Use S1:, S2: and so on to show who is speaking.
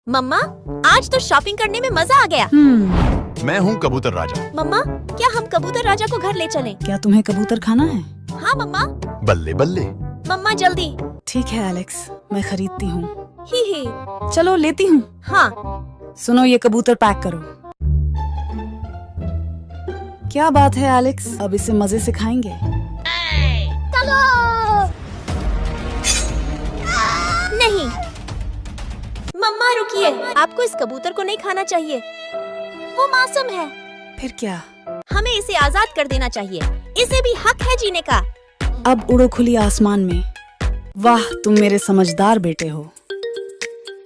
S1: मम्मा, आज तो शॉपिंग करने में मजा आ गया।
S2: मैं हूँ कबूतर राजा।
S1: मम्मा, क्या हम कबूतर राजा को घर ले चलें?
S3: क्या तुम्हें कबूतर खाना है?
S1: हाँ मम्मा।
S2: बल्ले बल्ले।
S1: मम्मा जल्दी।
S3: ठीक है एलेक्स, मैं खरीदती हूँ।
S1: ही।
S3: चलो लेती हूँ।
S1: हाँ।
S3: सुनो, ये कबूतर पैक करो। क्या बात है एलेक्स, अब इसे मजे से खाएंगे।
S1: नहीं मम्मा रुकिए, आपको इस कबूतर को नहीं खाना चाहिए, वो मासूम है।
S3: फिर क्या?
S1: हमें इसे आजाद कर देना चाहिए, इसे भी हक है जीने का।
S3: अब उड़ो खुली आसमान में। वाह, तुम मेरे समझदार बेटे हो।